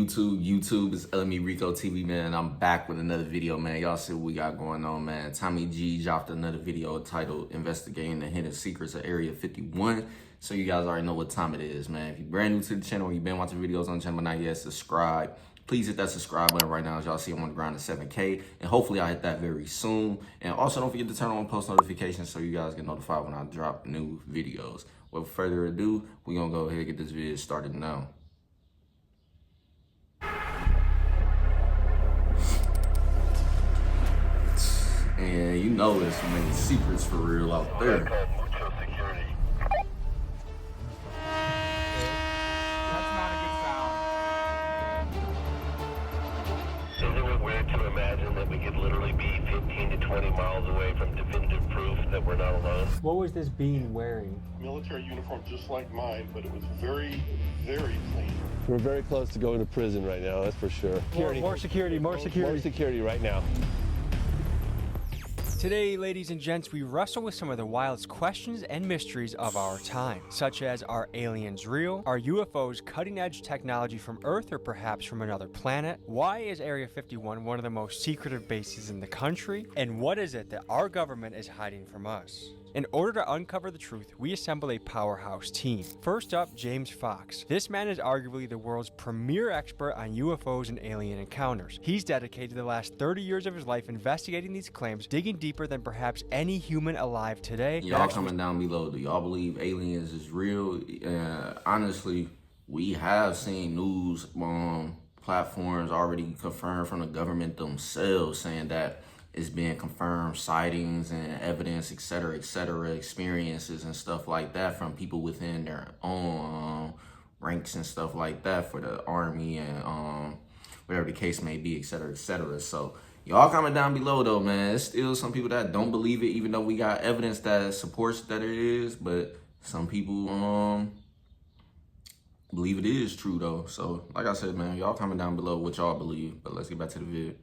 YouTube is LMERicoTv, man. I'm back with another video, man. Y'all see what we got going on, man. Tommy G dropped another video titled Investigating the Hidden Secrets of Area 51. So you guys already know what time it is, man. If you're brand new to the channel or you've been watching videos on the channel but not yet, subscribe. Please hit that subscribe button right now. As y'all see, I'm on the ground at 7K. And hopefully I'll hit that very soon. And also don't forget to turn on post notifications so you guys get notified when I drop new videos. Without further ado, we're going to go ahead and get this video started now. And you know there's so many secrets for real out there. To imagine that we could literally be 15 to 20 miles away from definitive proof that we're not alone. What was this being wearing? Military uniform just like mine, but it was very, very clean. We're very close to going to prison right now, that's for sure. More security. More security right now. Today, ladies and gents, we wrestle with some of the wildest questions and mysteries of our time, such as, are aliens real? Are UFOs cutting-edge technology from Earth or perhaps from another planet? Why is Area 51 one of the most secretive bases in the country? And what is it that our government is hiding from us? In order to uncover the truth, we assemble a powerhouse team. First up, James Fox. This man is arguably the world's premier expert on UFOs and alien encounters. He's dedicated the last 30 years of his life investigating these claims, digging deeper than perhaps any human alive today. Y'all comment down below. Do y'all believe aliens is real? Honestly, we have seen news platforms already confirmed from the government themselves saying that it's being confirmed, sightings and evidence, etc., experiences and stuff like that from people within their own ranks and stuff like that for the army and whatever the case may be, etc., So y'all comment down below though, man. There's still some people that don't believe it, even though we got evidence that supports that it is. But some people believe it is true though. So like I said, man, y'all comment down below what y'all believe. But let's get back to the vid.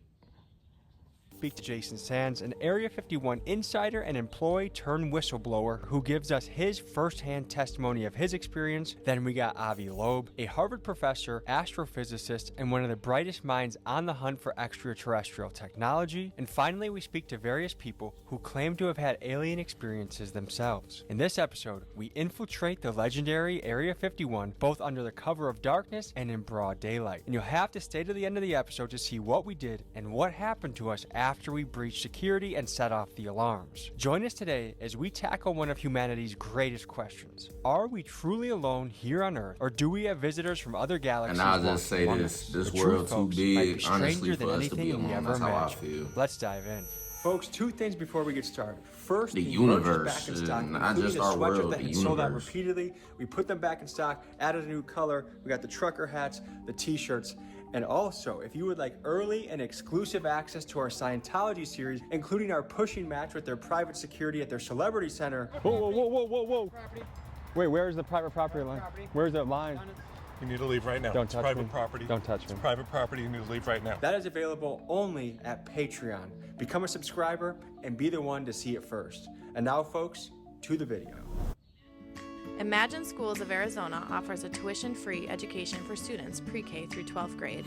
Speak to Jason Sands, an Area 51 insider and employee turned whistleblower who gives us his firsthand testimony of his experience. Then we got Avi Loeb, a Harvard professor, astrophysicist, and one of the brightest minds on the hunt for extraterrestrial technology. And finally, we speak to various people who claim to have had alien experiences themselves. In this episode, we infiltrate the legendary Area 51, both under the cover of darkness and in broad daylight. And you'll have to stay to the end of the episode to see what we did and what happened to us after we breached security and set off the alarms. Join us today as we tackle one of humanity's greatest questions. Are we truly alone here on Earth, or do we have visitors from other galaxies? And I'll just say this world too big, honestly, for us to be alone. That's how I feel. Let's dive in. Folks, two things before we get started. First, the universe, back in stock, not just our world, the universe. Sold out repeatedly. We put them back in stock, added a new color. We got the trucker hats, the t-shirts. And also, if you would like early and exclusive access to our Scientology series, including our pushing match with their private security at their celebrity center. Whoa. Wait, where's the private property line? Where's the line? You need to leave right now. Don't touch private me. Property. Don't touch me. It's private property. You need to leave right now. That is available only at Patreon. Become a subscriber and be the one to see it first. And now, folks, to the video. Imagine Schools of Arizona offers a tuition-free education for students pre-K through 12th grade.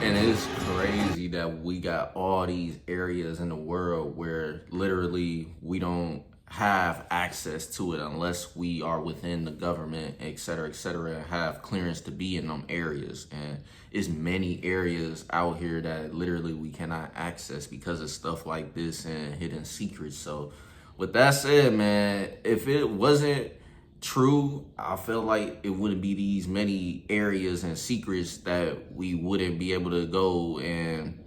And it's crazy that we got all these areas in the world where literally we don't have access to it unless we are within the government, etc., and have clearance to be in them areas. And it's many areas out here that literally we cannot access because of stuff like this and hidden secrets. So with that said, man, if it wasn't true, I feel like it wouldn't be these many areas and secrets that we wouldn't be able to go and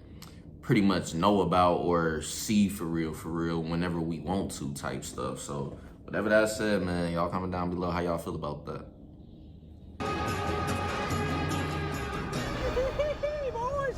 pretty much know about or see for real whenever we want to type stuff. So whatever that said, man, y'all comment down below how y'all feel about that.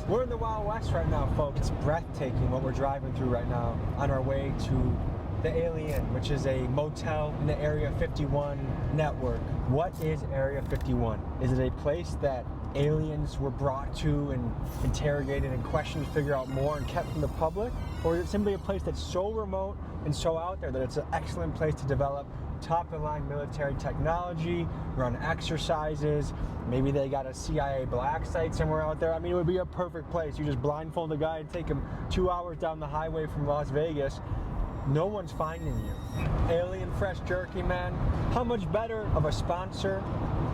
We're in the Wild West right now, folks. It's breathtaking what we're driving through right now on our way to the Alien, which is a motel in the Area 51 network. What is Area 51? Is it a place that aliens were brought to and interrogated and questioned to figure out more and kept from the public? Or is it simply a place that's so remote and so out there that it's an excellent place to develop top-of-the-line military technology, run exercises, maybe they got a CIA black site somewhere out there? I mean, it would be a perfect place. You just blindfold a guy and take him 2 hours down the highway from Las Vegas. No one's finding you. Alien Fresh Jerky, man. How much better of a sponsor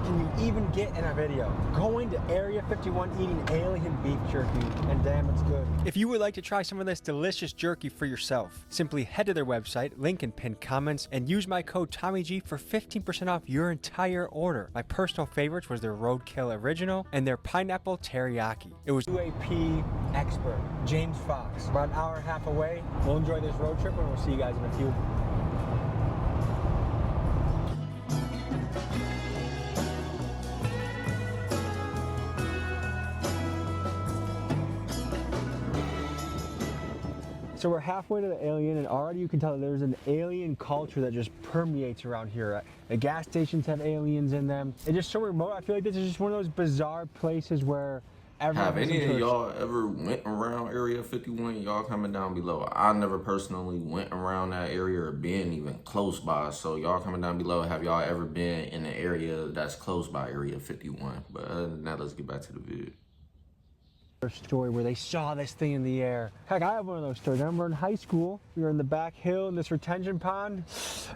can you even get in a video? Going to Area 51 eating alien beef jerky, and damn, it's good. If you would like to try some of this delicious jerky for yourself, simply head to their website, link in pinned comments, and use my code TommyG for 15% off your entire order. My personal favorites was their Roadkill Original and their Pineapple Teriyaki. It was UAP expert, James Fox. About an hour and a half away. We'll enjoy this road trip, and we'll see you guys in a few. So we're halfway to the alien, and already you can tell that there's an alien culture that just permeates around here. The gas stations have aliens in them. It's just so remote. I feel like this is just one of those bizarre places where everyone Have any of y'all ever went around Area 51? Y'all comment down below. I never personally went around that area or been even close by. So y'all comment down below. Have y'all ever been in an area that's close by Area 51? But other than that, let's get back to the video. Story where they saw this thing in the air. Heck, I have one of those stories. I remember in high school, we were in the back hill in this retention pond.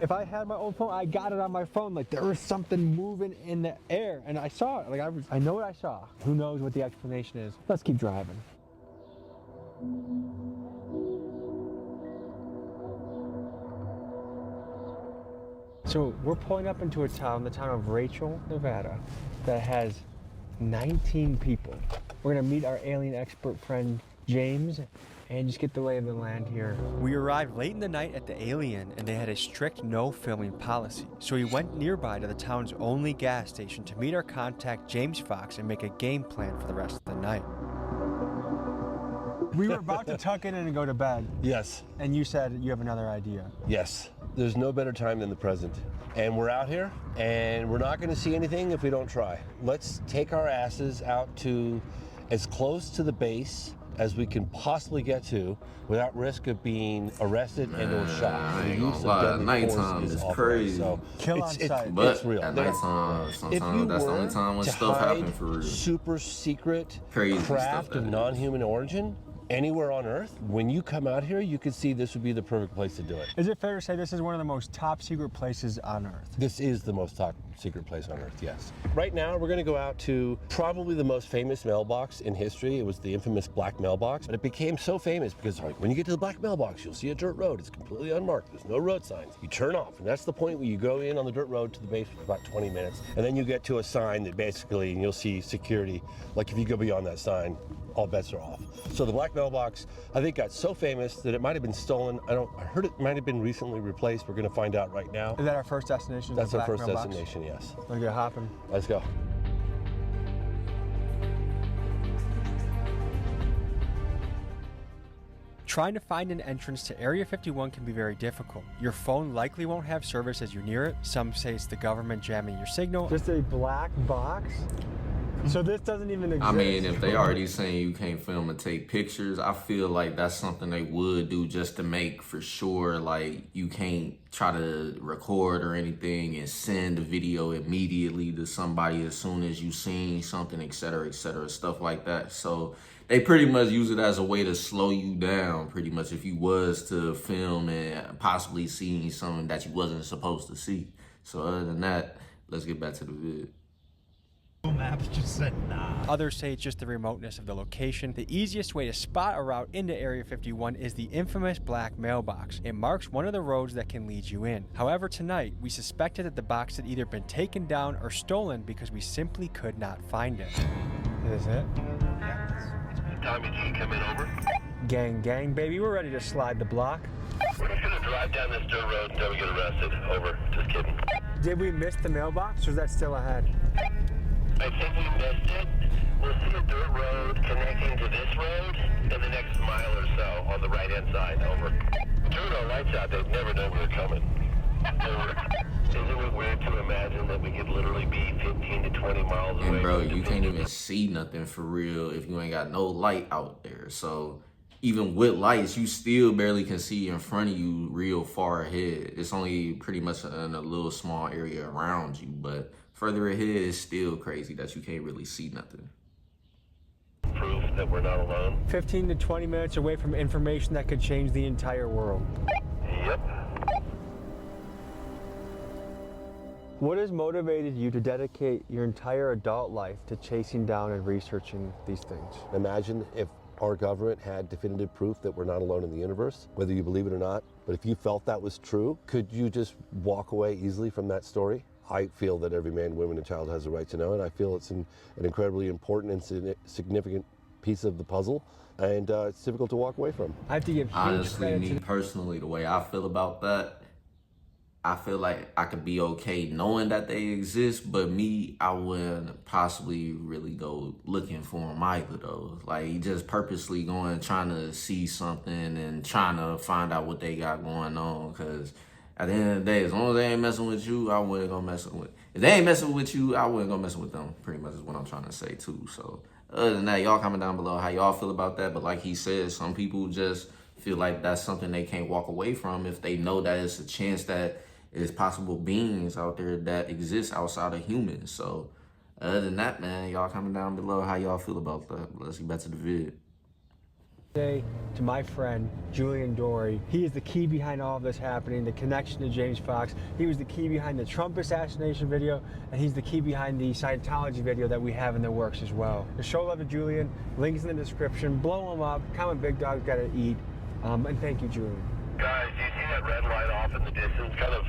If I had my own phone, I got it on my phone. Like there was something moving in the air, and I saw it. Like I know what I saw. Who knows what the explanation is? Let's keep driving. So we're pulling up into a town, the town of Rachel, Nevada, that has 19 people. We're gonna meet our alien expert friend, James, and just get the lay of the land here. We arrived late in the night at the alien, and they had a strict no filming policy. So we went nearby to the town's only gas station to meet our contact, James Fox, and make a game plan for the rest of the night. We were about to tuck in and go to bed. Yes. And you said you have another idea. Yes. There's no better time than the present. And we're out here, and we're not going to see anything if we don't try. Let's take our asses out to as close to the base as we can possibly get to without risk of being arrested and or shot. I ain't gonna lie, nighttime is crazy. So Kill on sight. But it's real. at nighttime, If sometimes you that's the were only time when to stuff hide happens for real. super secret Crazy stuff craft that of is. non-human origin anywhere on Earth, when you come out here, you could see this would be the perfect place to do it. Is it fair to say this is one of the most top secret places on Earth? This is the most top secret place on Earth, yes. Right now, we're gonna go out to probably the most famous mailbox in history. It was the infamous black mailbox, but it became so famous because like, when you get to the black mailbox, you'll see a dirt road. It's completely unmarked. There's no road signs. You turn off, and that's the point where you go in on the dirt road to the base for about 20 minutes, and then you get to a sign that basically, and you'll see security. Like if you go beyond that sign, all bets are off. So the black mailbox, I think, got so famous that it might have been stolen. I heard it might have been recently replaced. We're gonna find out right now. Is that our first destination? That's the our black first mailbox? destination, yes. Wanna get hopping? Let's go. Trying to find an entrance to Area 51 can be very difficult. Your phone likely won't have service as you're near it. Some say it's the government jamming your signal. Just a black box? So this doesn't even exist. I mean, if they already saying you can't film and take pictures, I feel like that's something they would do just to make for sure, like, you can't try to record or anything and send a video immediately to somebody as soon as you seen something, et cetera, stuff like that. So they pretty much use it as a way to slow you down, pretty much, if you was to film and possibly seeing something that you wasn't supposed to see. So other than that, let's get back to the vid. Maps just said nah. Others say it's just the remoteness of the location. The easiest way to spot a route into Area 51 is the infamous black mailbox. It marks one of the roads that can lead you in. However, tonight, we suspected that the box had either been taken down or stolen because we simply could not find it. Is it? Tommy G, come in, over. Gang, baby, we're ready to slide the block. We're just gonna drive down this dirt road until we get arrested. Over. Just kidding. Did we miss the mailbox, or is that still ahead? I think we missed it. We'll see a dirt road connecting to this road in the next mile or so on the right-hand side. Over. Turn our lights out. They've never known we were coming. Over. Isn't it weird to imagine that we could literally be 15 to 20 miles away? And bro, you can't even see nothing for real if you ain't got no light out there. So even with lights, you still barely can see in front of you real far ahead. It's only pretty much in a little small area around you, but further ahead, it's still crazy that you can't really see nothing. Proof that we're not alone. 15 to 20 minutes away from information that could change the entire world. Yep. What has motivated you to dedicate your entire adult life to chasing down and researching these things? Imagine if our government had definitive proof that we're not alone in the universe, whether you believe it or not. But if you felt that was true, could you just walk away easily from that story? I feel that every man, woman, and child has a right to know, and I feel it's an incredibly important and significant piece of the puzzle, and it's difficult to walk away from. I have to give huge Honestly, credit me to personally, the way I feel about that, I feel like I could be okay knowing that they exist, but me, I wouldn't possibly really go looking for them either though. Like just purposely going, trying to see something and trying to find out what they got going on. Cause at the end of the day, as long as they ain't messing with you, I wouldn't go messing with. If they ain't messing with you, I wouldn't go messing with them. Pretty much is what I'm trying to say too. So other than that, y'all comment down below how y'all feel about that. But like he said, some people just feel like that's something they can't walk away from if they know that it's a chance that there's possible beings out there that exist outside of humans. So other than that, man, y'all comment down below how y'all feel about that. Let's get back to the vid. Today to my friend Julian Dory. He is the key behind all of this happening, the connection to James Fox. He was the key behind the Trump assassination video, and he's the key behind the Scientology video that we have in the works as well. To show love to Julian, links in the description. Blow him up. Comment Big Dog's Gotta Eat. And thank you, Julian. Guys, do you see that red light off in the distance, kind of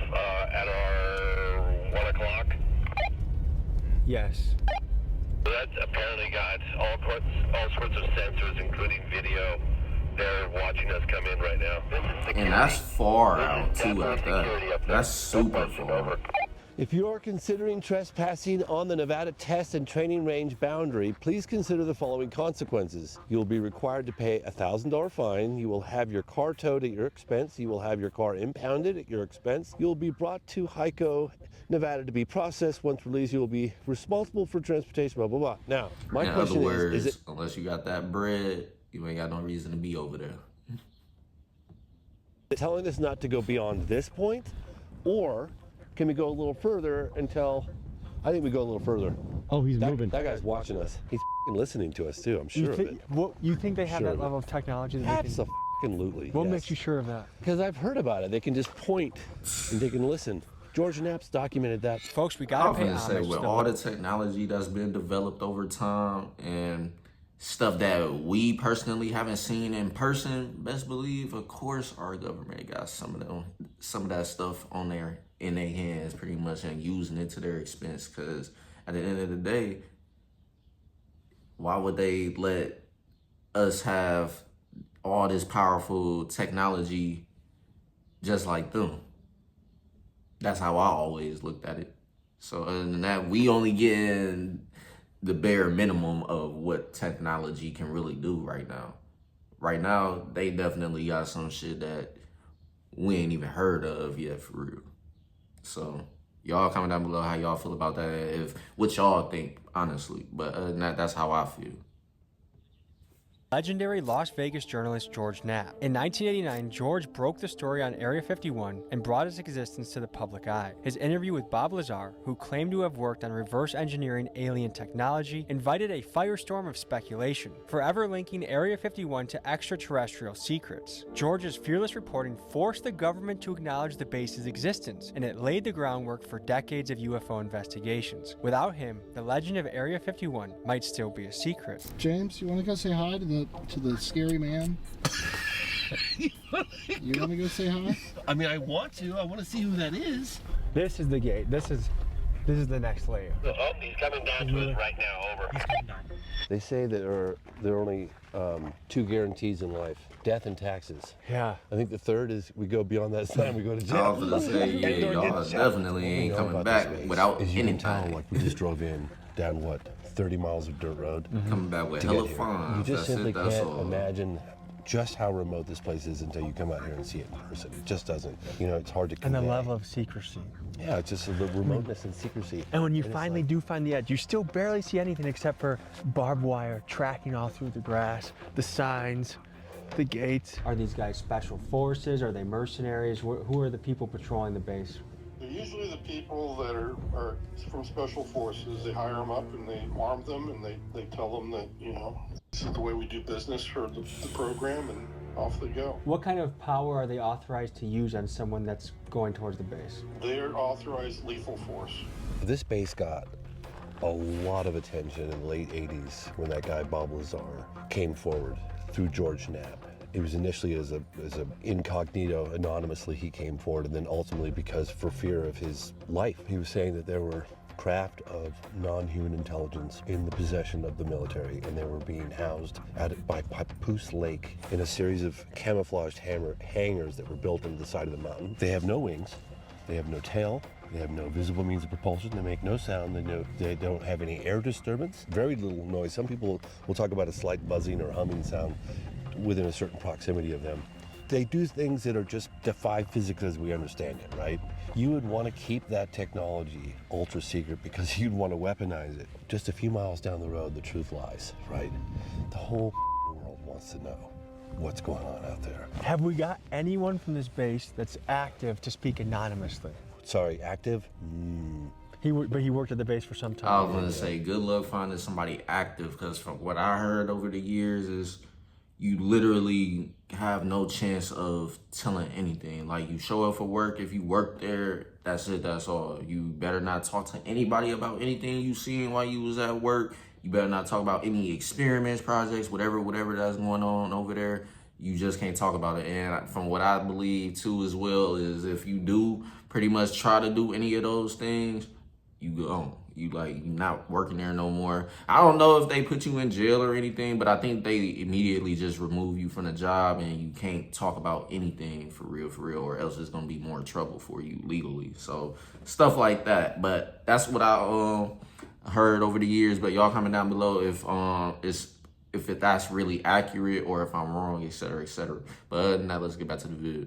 at our 1 o'clock? Yes. That's apparently got all sorts of sensors, including video. They're watching us come in right now. This is security. And that's far out This is too definitely at that. security up there. That's super No question, far. over. If you are considering trespassing on the Nevada Test and Training Range boundary, please consider the following consequences. You will be required to pay a $1,000 fine. You will have your car towed at your expense. You will have your car impounded at your expense. You will be brought to HICO, Nevada to be processed. Once released, you will be responsible for transportation, blah, blah, blah. Now, my In other question words, is it... unless you got that bread, you ain't got no reason to be over there. telling us not to go beyond this point, or can we go a little further until, I think we go a little further. Oh, he's moving. That guy's watching us. He's listening to us too, I'm sure of it. You think they have Sure that of it. level of technology that they can... Absolutely. What makes you sure of that? Because I've heard about it. They can just point and they can listen. George Knapp's documented that. Folks, we I gotta was pay gonna say, homage with to all the technology that's been developed over time and stuff that we personally haven't seen in person, best believe, of course, our government got some of that stuff on there in their hands, pretty much, and using it to their expense. Because at the end of the day, why would they let us have all this powerful technology just like them? That's how I always looked at it. So other than that, we only getting the bare minimum of what technology can really do right now. Right now, they definitely got some shit that we ain't even heard of yet, for real. So y'all comment down below how y'all feel about that, what y'all think, honestly. But other than that, that's how I feel. legendary Las Vegas journalist George Knapp. In 1989, George broke the story on Area 51 and brought its existence to the public eye. His interview with Bob Lazar, who claimed to have worked on reverse engineering alien technology, invited a firestorm of speculation, forever linking Area 51 to extraterrestrial secrets. George's fearless reporting forced the government to acknowledge the base's existence, and it laid the groundwork for decades of UFO investigations. Without him, the legend of Area 51 might still be a secret. James, you want to go say hi to the scary man? You want to go say hi? I mean, I want to. I want to see who that is. This is the gate. This is the next layer. Oh, he's coming down to us right now, over. They say that there are only two guarantees in life: death and taxes. Yeah. I think the third is we go beyond that sign, we go to I was jail. gonna say, yeah, y'all definitely ain't coming back without As you can tell, anything. like we just drove in down what 30 miles of dirt road. Coming back with to hella get here. fines. You just That's simply it, that's can't all. imagine just how remote this place is until you come out here and see it in person. It just doesn't, you know, it's hard to And convey. the level of secrecy. Yeah, it's just the remoteness and secrecy. And when you it's finally like- do find the edge, you still barely see anything except for barbed wire tracking all through the grass, the signs, the gates. Are these guys special forces? Are they mercenaries? Who are the people patrolling the base? They're usually the people that are from special forces. They hire them up and they arm them and they tell them that, you know, this is the way we do business for the program, and off they go. What kind of power are they authorized to use on someone that's going towards the base? They're authorized lethal force. This base got a lot of attention in the late 80s when that guy Bob Lazar came forward through George Knapp. It was initially as a incognito, anonymously he came forward, and then ultimately because for fear of his life. He was saying that there were craft of non-human intelligence in the possession of the military, and they were being housed by Papoose Lake in a series of camouflaged hangars that were built into the side of the mountain. They have no wings, they have no tail, they have no visible means of propulsion, they make no sound, they don't have any air disturbance, very little noise. Some people will talk about a slight buzzing or humming sound within a certain proximity of them. They do things that are just defy physics as we understand it, right? You would want to keep that technology ultra secret because you'd want to weaponize it. Just a few miles down the road, the truth lies, right? The whole world wants to know what's going on out there. Have we got anyone from this base that's active to speak anonymously? Sorry, active? But he worked at the base for some time. I was gonna say, good luck finding somebody active, because from what I heard over the years is you literally have no chance of telling anything. Like, you show up for work, if you work there, that's it, that's all. You better not talk to anybody about anything you seen while you was at work. You better not talk about any experiments, projects, whatever that's going on over there. You just can't talk about it. And from what I believe too as well is if you do pretty much try to do any of those things, you go. You're not working there no more. I don't know if they put you in jail or anything, but I think they immediately just remove you from the job and you can't talk about anything for real, or else it's gonna be more trouble for you legally. So stuff like that. But that's what I heard over the years. But y'all comment down below if that's really accurate or if I'm wrong, etc., etc. But other than that, let's get back to the video.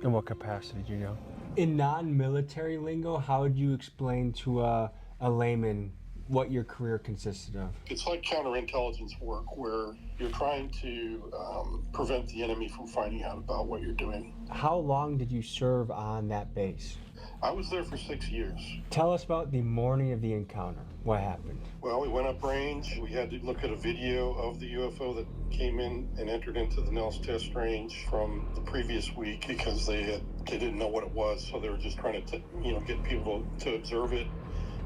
In what capacity, do you know? In non-military lingo, how would you explain to a layman what your career consisted of? It's like counterintelligence work where you're trying to prevent the enemy from finding out about what you're doing. How long did you serve on that base? I was there for 6 years. Tell us about the morning of the encounter. What happened? Well, we went up range. We had to look at a video of the UFO that came in and entered into the Nels test range from the previous week because they didn't know what it was, so they were just trying to get people to observe it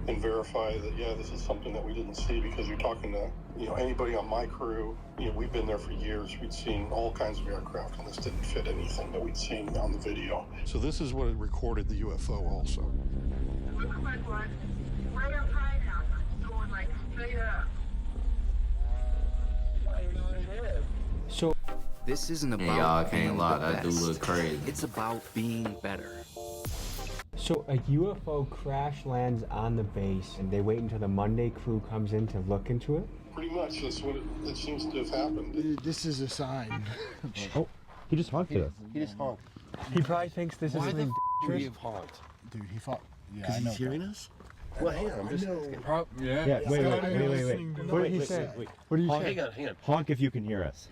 and verify that, yeah, this is something that we didn't see, because you're talking to anybody on my crew. We've been there for years. We'd seen all kinds of aircraft, and this didn't fit anything that we'd seen on the video. So this is what it recorded the UFO also. Looks like one. Right outside house. Going like straight up. So This isn't about And y'all being can't lie, the that do best. look crazy. It's about being better. So a UFO crash lands on the base and they wait until the Monday crew comes in to look into it? Pretty much, that's what it seems to have happened. This is a sign. Oh, He just honked at us. He just honked. he probably thinks this is Why the something would he dangerous. have honked? Dude, he fought. Yeah, Because I know. he's hearing us? Well, hang on, I'm just asking. Yeah, wait. What did he say? What did you say? Hang on. Honk if you can hear us.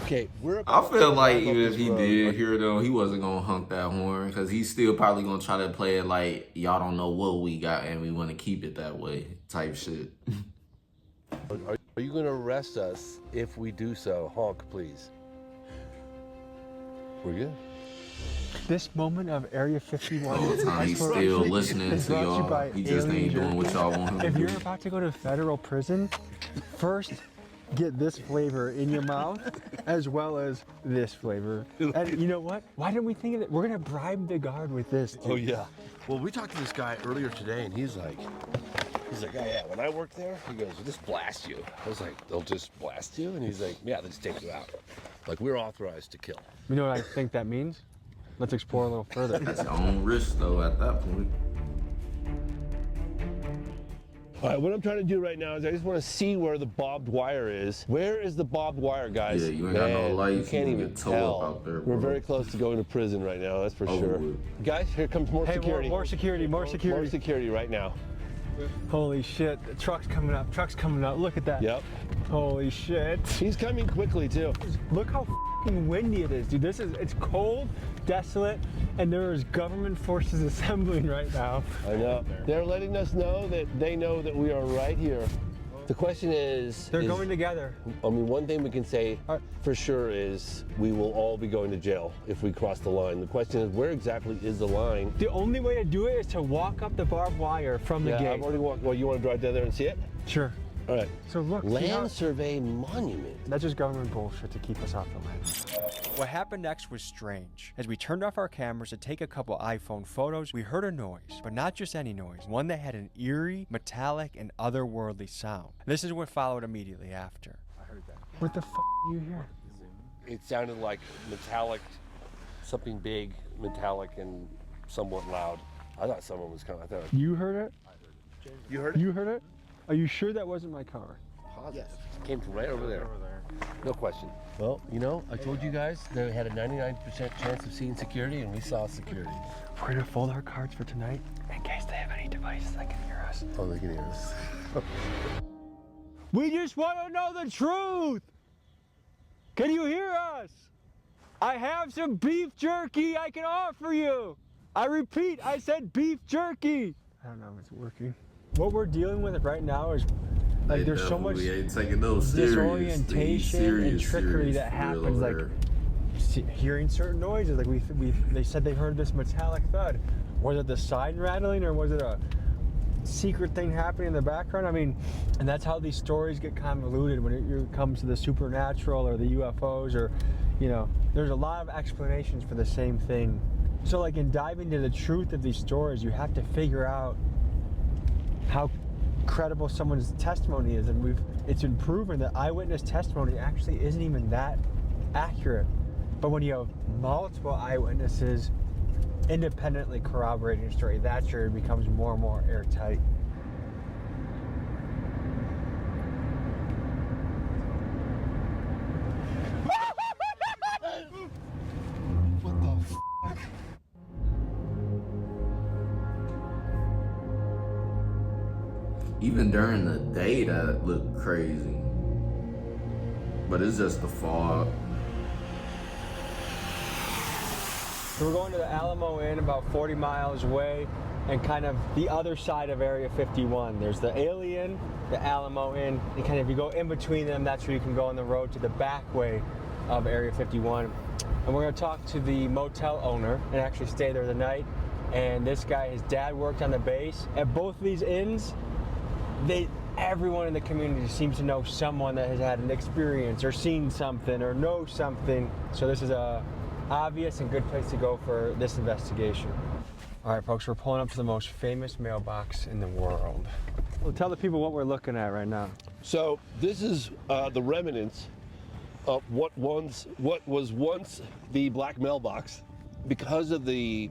Okay, I feel like drive up even if this he road. did hear them, he wasn't gonna honk that horn, because he's still probably gonna try to play it like y'all don't know what we got and we want to keep it that way type shit. Are you going to arrest us if we do so? Honk, please. We're good. This moment of Area 51 All the time he's is still listening is to brought to you y'all. by He just Alien ain't doing what Jerky. y'all want him to If do. you're about to go to federal prison, first get this flavor in your mouth as well as this flavor. And you know what? Why didn't we think of it? We're gonna bribe the guard with this. Oh, yeah. Well, we talked to this guy earlier today, and he's like, yeah, when I worked there, he goes, they'll just blast you. I was like, they'll just blast you? And he's like, yeah, they just take you out. Like, we're authorized to kill. You know what I think that means? Let's explore a little further. It's your own risk though at that point. All right, what I'm trying to do right now is I just want to see where the barbed wire is. Where is the barbed wire, guys? Yeah, you ain't got no lights. You can't You even get towed tell. up out there, We're bro. very close to going to prison right now, that's for sure. with. Guys, here comes more security. More security, more security. More security right now. Holy shit, the truck's coming up, look at that. Yep. Holy shit. He's coming quickly too. Look how f***ing windy it is, dude. It's cold, desolate, and there's government forces assembling right now. I know. They're letting us know that they know that we are right here. The question is... They're going together. I mean, one thing we can say for sure is we will all be going to jail if we cross the line. The question is, where exactly is the line? The only way to do it is to walk up the barbed wire from the gate. I've already walked. Well, you want to drive down there and see it? Sure. All right. So look, Land Survey Monument. That's just government bullshit to keep us off the land. What happened next was strange. As we turned off our cameras to take a couple iPhone photos, we heard a noise, but not just any noise, one that had an eerie, metallic, and otherworldly sound. This is what followed immediately after. I heard that. What the f*** you hear? It sounded like metallic, something big, metallic, and somewhat loud. I thought someone was coming. You heard it? You heard it? You heard it? Are you sure that wasn't my car? Positive. It came from right over there. No question. Well, you know, I told you guys they had a 99% chance of seeing security, and we saw security. We're gonna fold our cards for tonight in case they have any devices that can hear us. Oh, they can hear us. We just want to know the truth! Can you hear us? I have some beef jerky I can offer you! I repeat, I said beef jerky! I don't know if it's working. What we're dealing with right now is like there's so much disorientation and trickery that happens, like hearing certain noises. Like they said they heard this metallic thud. Was it the sign rattling, or was it a secret thing happening in the background? I mean, and that's how these stories get convoluted when it comes to the supernatural or the UFOs, or you know, there's a lot of explanations for the same thing. So like in diving into the truth of these stories, you have to figure out how credible someone's testimony is, and it's been proven that eyewitness testimony actually isn't even that accurate. But when you have multiple eyewitnesses independently corroborating a story, that's where it becomes more and more airtight. What the fuck? Even during the day, that looked crazy. But it's just the fog. So we're going to the Alamo Inn, about 40 miles away, and kind of the other side of Area 51. There's the Alien, the Alamo Inn, and kind of if you go in between them, that's where you can go on the road to the back way of Area 51. And we're going to talk to the motel owner and actually stay there the night. And this guy, his dad worked on the base. At both of these inns, everyone in the community seems to know someone that has had an experience or seen something or knows something. So this is a obvious and good place to go for this investigation. All right, folks, we're pulling up to the most famous mailbox in the world. Well, tell the people what we're looking at right now. So this is the remnants of what was once the black mailbox. Because of the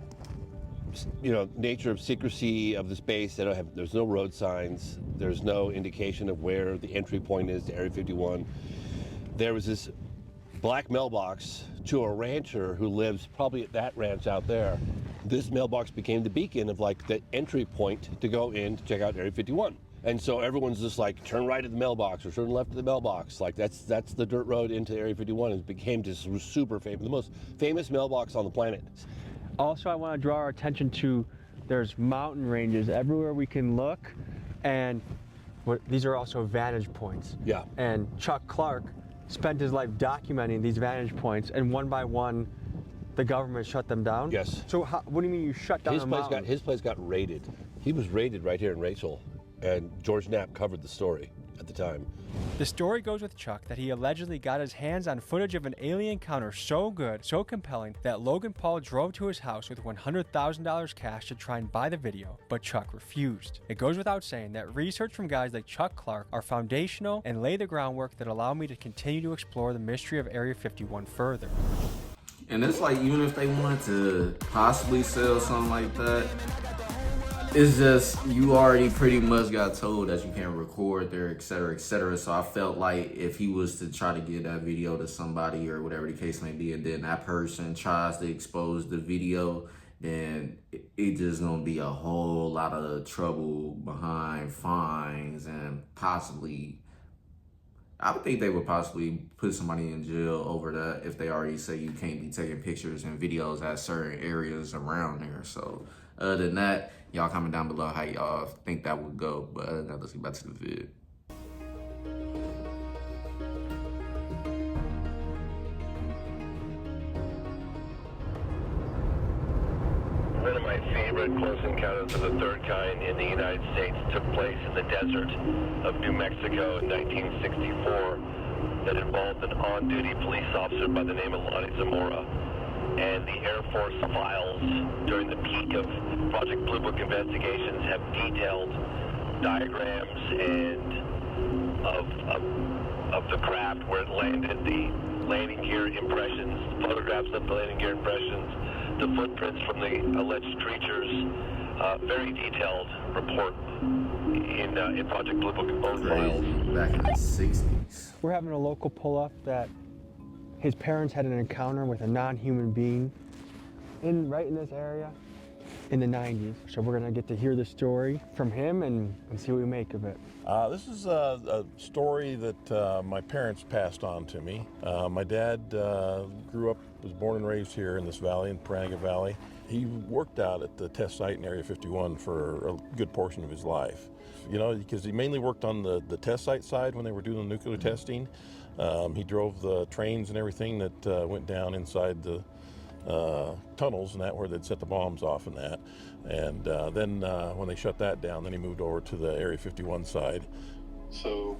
nature of secrecy of the space, there's no road signs, there's no indication of where the entry point is to Area 51. There was this black mailbox to a rancher who lives probably at that ranch out there. This mailbox became the beacon of like the entry point to go in to check out Area 51. And so everyone's just like, turn right at the mailbox or turn left at the mailbox. Like that's the dirt road into Area 51. It became just super famous, the most famous mailbox on the planet. Also, I want to draw our attention to there's mountain ranges everywhere we can look, and these are also vantage points. Yeah. And Chuck Clark spent his life documenting these vantage points, and one by one, the government shut them down. Yes. So what do you mean you shut down His place got raided. He was raided right here in Rachel, and George Knapp covered the story at the time. The story goes with Chuck that he allegedly got his hands on footage of an alien encounter so good, so compelling, that Logan Paul drove to his house with $100,000 cash to try and buy the video, but Chuck refused. It goes without saying that research from guys like Chuck Clark are foundational and lay the groundwork that allow me to continue to explore the mystery of Area 51 further. And it's like, even if they wanted to possibly sell something like that, It's just, you already pretty much got told that you can't record there, et cetera, et cetera. So I felt like if he was to try to get that video to somebody or whatever the case may be, and then that person tries to expose the video, then it just gonna be a whole lot of trouble behind fines and possibly, I would think they would possibly put somebody in jail over that if they already say you can't be taking pictures and videos at certain areas around there. So other than that, y'all comment down below how y'all think that would go. But other than that, let's get back to the vid. One of my favorite close encounters of the third kind in the United States took place in the desert of New Mexico in 1964 that involved an on-duty police officer by the name of Lonnie Zamora. And the Air Force files during the peak of Project Blue Book investigations have detailed diagrams and of the craft where it landed, the landing gear impressions, photographs of the landing gear impressions, the footprints from the alleged creatures. Very detailed report in Project Blue Book own files. Back in the 60s. We're having a local pull up that his parents had an encounter with a non-human being right in this area in the 90s. So we're gonna get to hear the story from him and see what we make of it. This is a story that my parents passed on to me. My dad grew up, was born and raised here in this valley, in Paranega Valley. He worked out at the test site in Area 51 for a good portion of his life. You know, because he mainly worked on the test site side when they were doing the nuclear testing. He drove the trains and everything that went down inside the tunnels and that where they'd set the bombs off and that. And then when they shut that down, then he moved over to the Area 51 side. So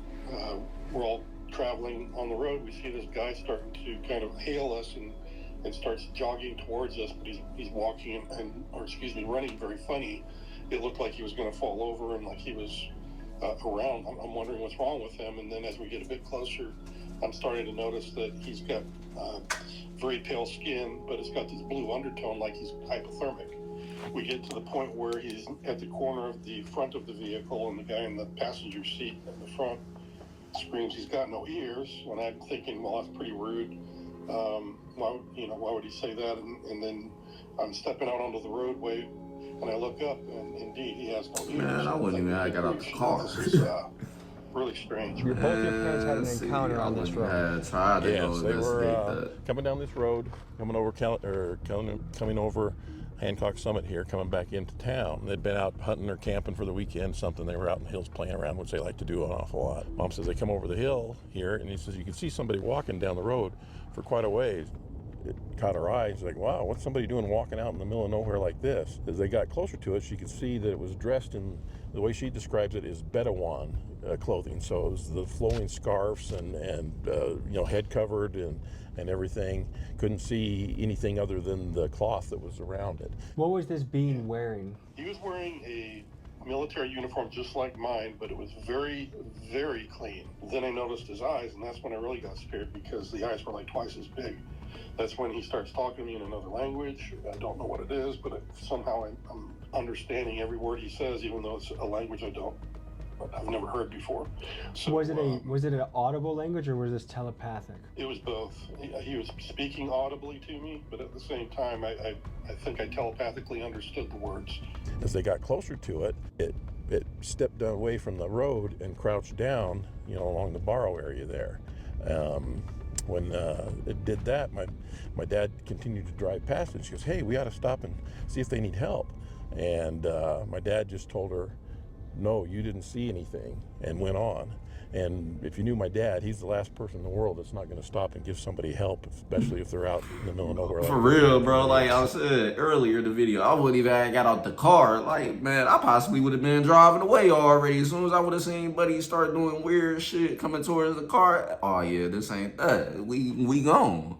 we're all traveling on the road. We see this guy starting to kind of hail us and starts jogging towards us, but he's walking running very funny. It looked like he was going to fall over and like he was around. I'm wondering what's wrong with him. And then as we get a bit closer, I'm starting to notice that he's got very pale skin, but it's got this blue undertone like he's hypothermic. We get to the point where he's at the corner of the front of the vehicle, and the guy in the passenger seat in the front screams he's got no ears. And I'm thinking, well, that's pretty rude. Why would he say that? And then I'm stepping out onto the roadway, and I look up, and indeed, he has no ears. Man, I wouldn't even have got out the car. This is really strange. Both your parents had an encounter on this road. Yes, they were coming down this road, coming over Hancock Summit here, coming back into town. They'd been out hunting or camping for the weekend, something. They were out in the hills playing around, which they like to do an awful lot. Mom says they come over the hill here, and he says you can see somebody walking down the road for quite a ways. It caught her eye. She's like, wow, what's somebody doing walking out in the middle of nowhere like this? As they got closer to it, she could see that it was dressed in, the way she describes it, is Bedouin clothing. So it was the flowing scarves and head covered and everything. Couldn't see anything other than the cloth that was around it. What was this being wearing? He was wearing a military uniform just like mine, but it was very, very clean. Then I noticed his eyes, and that's when I really got scared because the eyes were like twice as big. That's when he starts talking to me in another language. I don't know what it is, but somehow I'm understanding every word he says, even though it's a language I've never heard before. So was it an audible language or was this telepathic? It was both. He was speaking audibly to me, but at the same time, I think I telepathically understood the words. As they got closer to it, it stepped away from the road and crouched down, along the borrow area there. When it did that, my dad continued to drive past it. She goes, hey, we ought to stop and see if they need help. And my dad just told her, no, you didn't see anything, and went on. And if you knew my dad, he's the last person in the world that's not going to stop and give somebody help, especially if they're out in the middle of nowhere. For real, bro. Like I said earlier in the video, I wouldn't even have got out the car. Like, man, I possibly would have been driving away already. As soon as I would have seen Buddy start doing weird shit coming towards the car, oh yeah, this ain't that. We gone.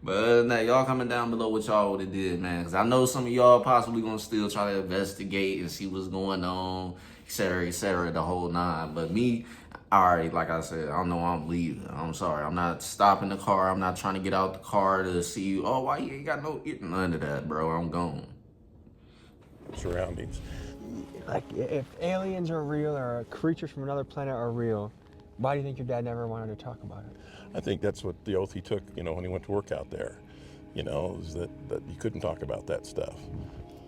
But other than that, y'all comment down below what y'all would have did, man. Because I know some of y'all possibly going to still try to investigate and see what's going on, et cetera, the whole nine. But me, alright, like I said, I know I'm leaving. I'm sorry. I'm not stopping the car. I'm not trying to get out the car to see you. Oh, why you ain't got none of that, bro? I'm gone. Surroundings. like, if aliens are real or creatures from another planet are real, why do you think your dad never wanted to talk about it? I think that's what the oath he took, you know, when he went to work out there. You know, is that you couldn't talk about that stuff.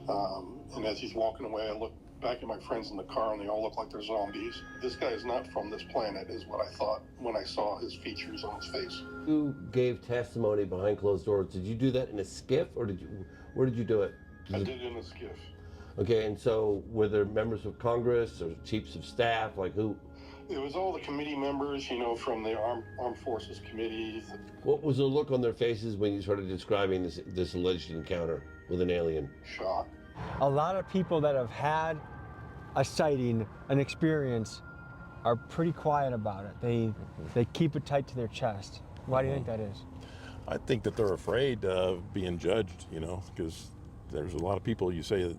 And as he's walking away, I look back at my friends in the car, and they all look like they're zombies. This guy is not from this planet, is what I thought when I saw his features on his face. You gave testimony behind closed doors. Did you do that in a skiff, or where did you do it? I did it in a skiff. Okay, and so were there members of Congress or chiefs of staff, like who? It was all the committee members, you know, from the Armed Forces Committee. What was the look on their faces when you started describing this alleged encounter with an alien? Shock. A lot of people that have had a sighting, an experience, are pretty quiet about it. They keep it tight to their chest. Why do you think that is? I think that they're afraid of being judged, you know, because there's a lot of people you say,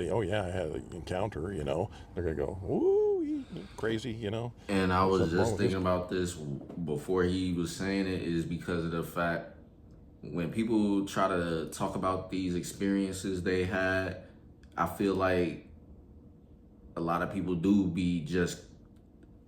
oh yeah, I had an encounter, you know, they're gonna go, ooh, you crazy, you know. And I was just thinking about this before he was saying it, is because of the fact when people try to talk about these experiences they had, I feel like a lot of people do be just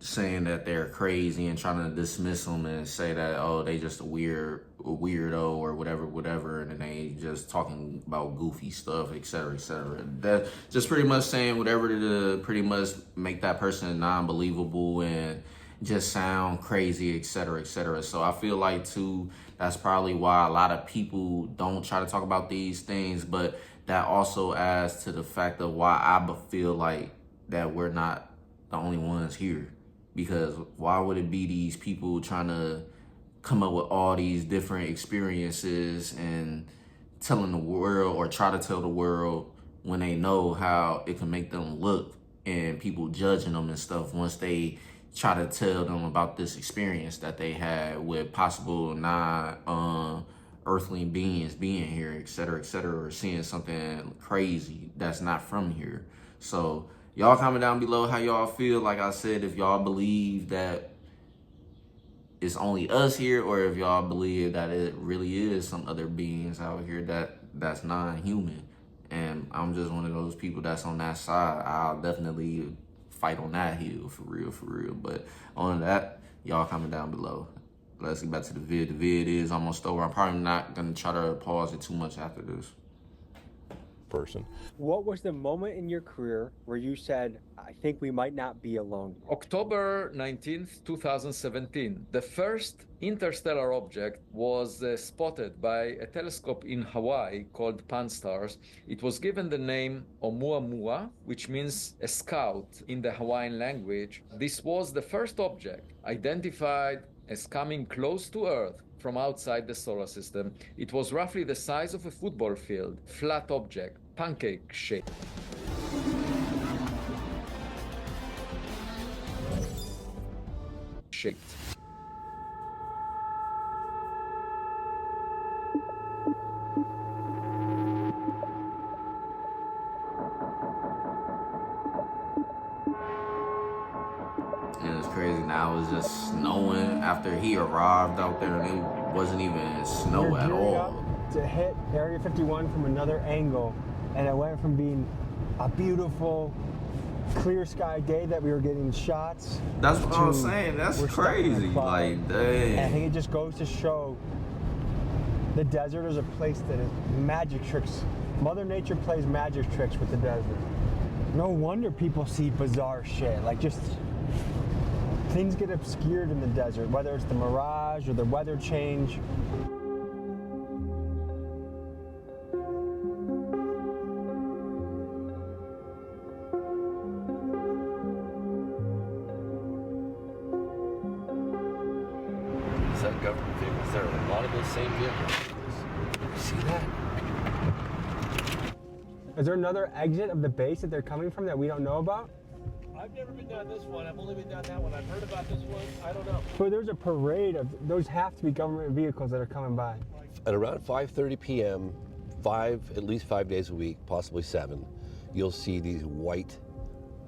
saying that they're crazy and trying to dismiss them and say that, oh, they just a weirdo or whatever, and then they just talking about goofy stuff, etc., etc. That just pretty much saying whatever to pretty much make that person non-believable and just sound crazy, etc., etc. So I feel like too, that's probably why a lot of people don't try to talk about these things, but that also adds to the fact of why I feel like that we're not the only ones here. Because why would it be these people trying to come up with all these different experiences and telling the world, or try to tell the world, when they know how it can make them look and people judging them and stuff once they try to tell them about this experience that they had with possible non-earthly beings being here, etc., etc., or seeing something crazy that's not from here. So y'all comment down below how y'all feel. Like I said, if y'all believe that it's only us here, or if y'all believe that it really is some other beings out here that's non-human. And I'm just one of those people that's on that side. I'll definitely fight on that hill, for real. But on that, y'all comment down below. Let's get back to the vid. The vid is almost over. I'm probably not gonna try to pause it too much after this. Person. What was the moment in your career where you said, I think we might not be alone? October 19th, 2017. The first interstellar object was spotted by a telescope in Hawaii called Pan-STARRS. It was given the name Oumuamua, which means a scout in the Hawaiian language. This was the first object identified as coming close to Earth from outside the solar system. It was roughly the size of a football field, flat object, pancake shaped. And it's crazy now, it was just snowing after he arrived out there, and it wasn't even snow at all. To hit Area 51 from another angle, and it went from being a beautiful, clear sky day that we were getting shots. That's what I'm saying. That's crazy. Like, dang. And I think it just goes to show the desert is a place that is magic tricks. Mother Nature plays magic tricks with the desert. No wonder people see bizarre shit. Like, just things get obscured in the desert, whether it's the mirage or the weather change. Is that government vehicles? There are a lot of those same vehicles. See that? Is there another exit of the base that they're coming from that we don't know about? I've never been down this one. I've only been down that one. I've heard about this one. I don't know. But there's a parade of, those have to be government vehicles that are coming by. At around 5:30 p.m., at least 5 days a week, possibly 7, you'll see these white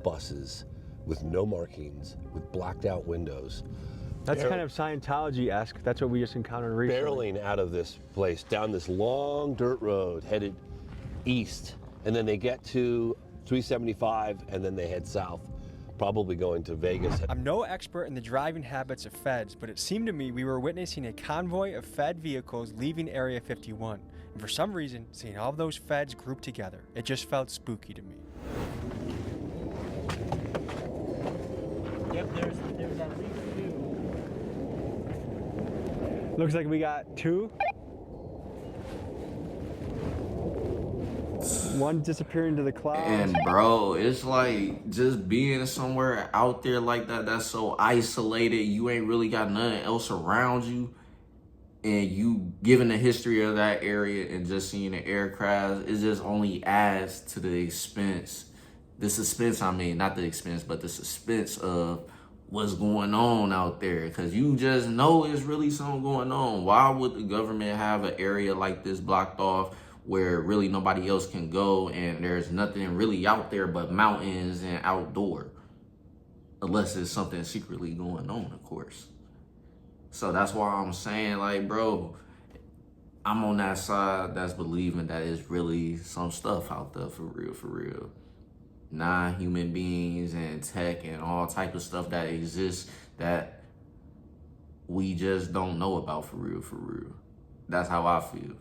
buses with no markings, with blacked out windows. That's kind of Scientology-esque. That's what we just encountered recently. Barreling out of this place, down this long dirt road, headed east. And then they get to 375, and then they head south, probably going to Vegas. I'm no expert in the driving habits of feds, but it seemed to me we were witnessing a convoy of Fed vehicles leaving Area 51. And for some reason, seeing all of those feds grouped together, it just felt spooky to me. Yep, there's at least 2. Looks like we got 2. One disappearing into the clouds. And bro, it's like just being somewhere out there like that, that's so isolated. You ain't really got nothing else around you. And you given the history of that area and just seeing the aircraft, it just only adds to the expense. The suspense, I mean, not the expense, but the suspense of what's going on out there. Because you just know it's really something going on. Why would the government have an area like this blocked off where really nobody else can go and there's nothing really out there but mountains and outdoor? Unless there's something secretly going on, of course. So that's why I'm saying, like, bro, I'm on that side that's believing that it's really some stuff out there for real, for real. Non-human beings and tech and all type of stuff that exists that we just don't know about for real, for real. That's how I feel.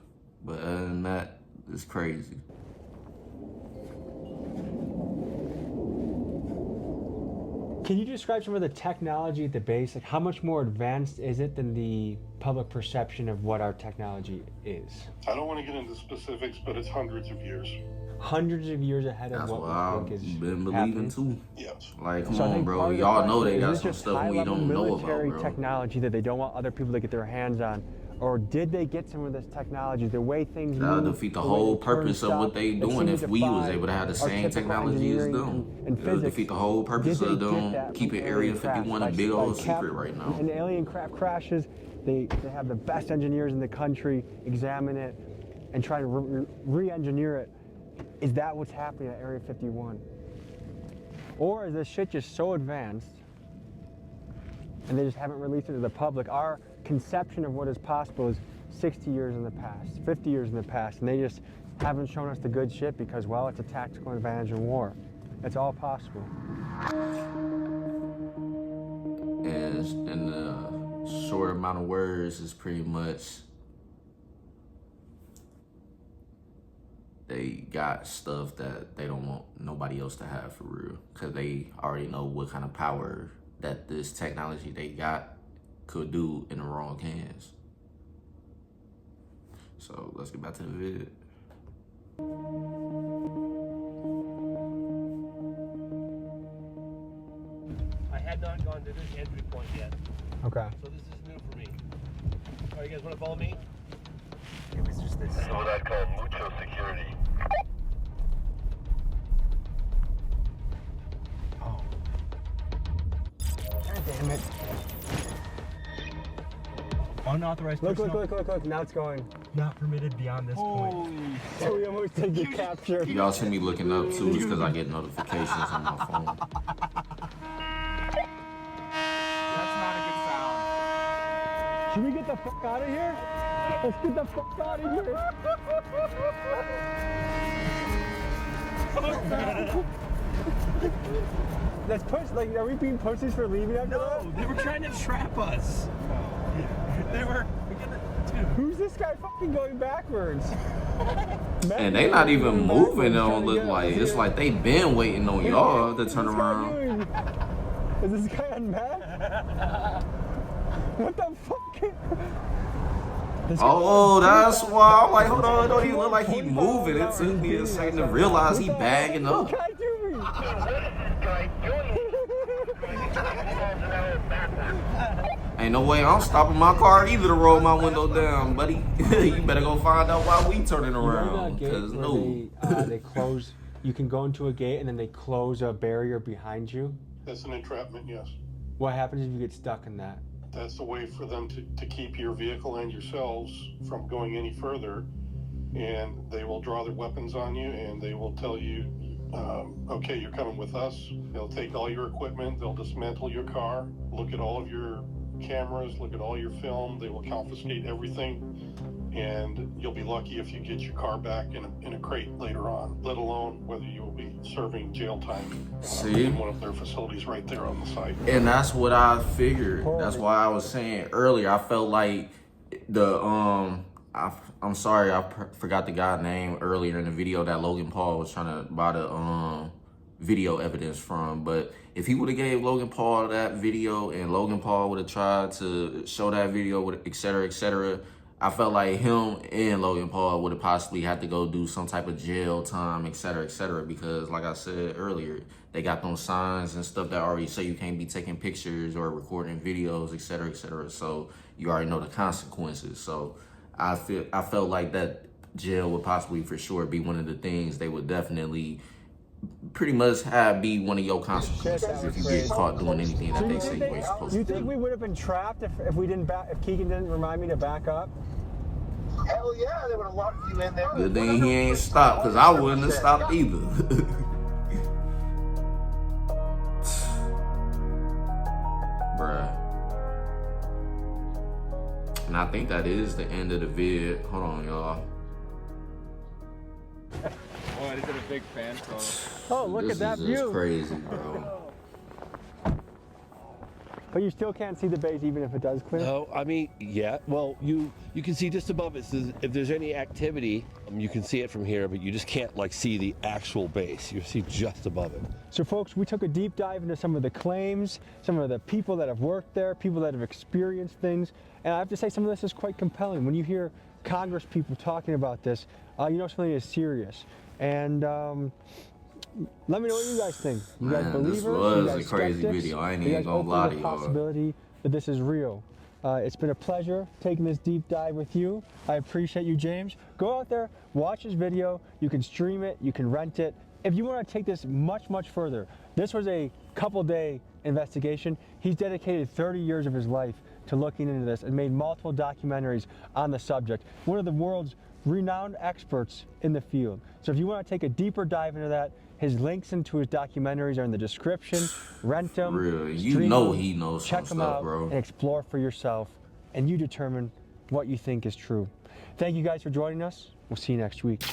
But other than that, it's crazy. Can you describe some of the technology at the base? Like, how much more advanced is it than the public perception of what our technology is? I don't want to get into specifics, but it's hundreds of years. Hundreds of years ahead of what I've we think is been believing happening. too. Yes. Like, come So I on, think bro. part of the Y'all know question they got is some just stuff we high-level don't know about, military bro. technology that they don't want other people to get their hands on. Or did they get some of this technology, the way things That'll move, defeat the way they whole turn purpose of what stuff, they that doing seem to if we was defy able to have the our same typical technology as engineering them. and It'll physics? defeat the whole purpose Did they of get them that keeping from Area alien craft? 51 a Like- big like old Cap- secret right now. An alien craft crashes, they have the best engineers in the country examine it and try to re-engineer it. Is that what's happening at Area 51? Or is this shit just so advanced and they just haven't released it to the public? Our conception of what is possible is 60 years in the past, 50 years in the past, and they just haven't shown us the good shit because, well, it's a tactical advantage in war. It's all possible. And in the short amount of words is pretty much they got stuff that they don't want nobody else to have for real, because they already know what kind of power that this technology they got could do in the wrong hands. So let's get back to the vid. I had not gone to this entry point yet, Okay. so this is new for me. All right, you guys want to follow me? It was just this. This is what I call mucho security. Oh. God damn it. Unauthorized Look, personnel look. Now it's going. not permitted beyond this point. So we almost did the capture. Y'all see me looking up too, it's because I get notifications on my phone. That's not a good sound. Should we get the fuck out of here? Let's get the fuck out of here. Let's push, like, are we being pussies for leaving after that? No, they were trying to trap us. They were. Dude. Who's this guy fucking going backwards? And they not even moving, it don't look like. It's like they been waiting on y'all to turn around. Is this guy unmanned? What the fuck? Oh, that's why. I'm like, hold on, it don't even look like he moving. It took me a second to realize he bagging up. What guy doing? What is this guy doing? Ain't no way I'm stopping my car either to roll my window down, buddy. You better go find out why we turning around. Cause no. They close. You can go into a gate and then they close a barrier behind you. That's an entrapment, yes. What happens if you get stuck in that? That's a way for them to keep your vehicle and yourselves from going any further. And they will draw their weapons on you and they will tell you, okay, you're coming with us. They'll take all your equipment, they'll dismantle your car, look at all of your cameras, look at all your film, they will confiscate everything. and you'll be lucky if you get your car back in a crate later on, let alone whether you will be serving jail time in one of their facilities right there on the site. And that's what I figured. That's why I was saying earlier, I felt like the I'm sorry, I forgot the guy's name earlier in the video that Logan Paul was trying to buy the video evidence from. But if he would have gave Logan Paul that video and Logan Paul would have tried to show that video, with et cetera, I felt like him and Logan Paul would have possibly had to go do some type of jail time, et cetera, because like I said earlier, they got those signs and stuff that already say you can't be taking pictures or recording videos, et cetera. So you already know the consequences. So I felt like that jail would possibly for sure be one of the things they would definitely pretty much be one of your consequences if you get caught doing anything that they say you ain't supposed to do. You think we would have been trapped if Keegan didn't remind me to back up? Hell yeah, they would have locked you in there. Good thing he ain't stopped, because I wouldn't have stopped either. Bruh. And I think that is the end of the vid. Hold on, y'all. Oh, is it a big fan from? Oh, look at that view. This is crazy, bro. But you still can't see the base even if it does clear? No, I mean, yeah. Well, you can see just above it. So if there's any activity, you can see it from here, but you just can't like see the actual base. You see just above it. So folks, we took a deep dive into some of the claims, some of the people that have worked there, people that have experienced things. And I have to say some of this is quite compelling. When you hear Congress people talking about this, you know something is serious. And let me know what you guys think. You guys believers? This was you guys a crazy skeptics? video. I ain't You even guys gonna open lie to to the y'all. possibility that this is real. It's been a pleasure taking this deep dive with you. I appreciate you, James. Go out there, watch this video. You can stream it, you can rent it. If you want to take this much further, this was a couple-day investigation. He's dedicated 30 years of his life to looking into this and made multiple documentaries on the subject. One of the world's renowned experts in the field. So if you want to take a deeper dive into that, his links into his documentaries are in the description. Rent them. Real. You know he knows check some them stuff, out, bro. and explore for yourself, and you determine what you think is true. Thank you guys for joining us. We'll see you next week.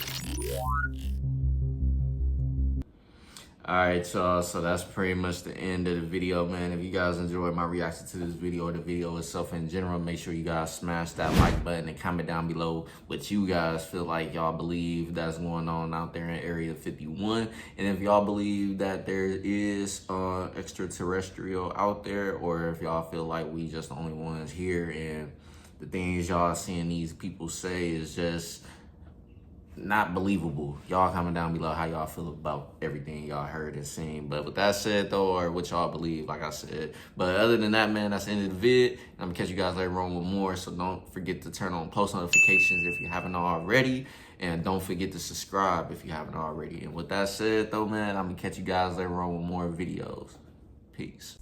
All right, y'all, so that's pretty much the end of the video, man. If you guys enjoyed my reaction to this video or the video itself in general, make sure you guys smash that like button and comment down below what you guys feel like y'all believe that's going on out there in Area 51. And if y'all believe that there is extraterrestrial out there, or if y'all feel like we just the only ones here and the things y'all seeing these people say is just not believable. Y'all comment down below how y'all feel about everything y'all heard and seen. But with that said though, or what y'all believe, like I said. But other than that, man, that's the end of the vid. I'm gonna catch you guys later on with more. So don't forget to turn on post notifications if you haven't already. And don't forget to subscribe if you haven't already. And with that said though, man, I'm gonna catch you guys later on with more videos. Peace.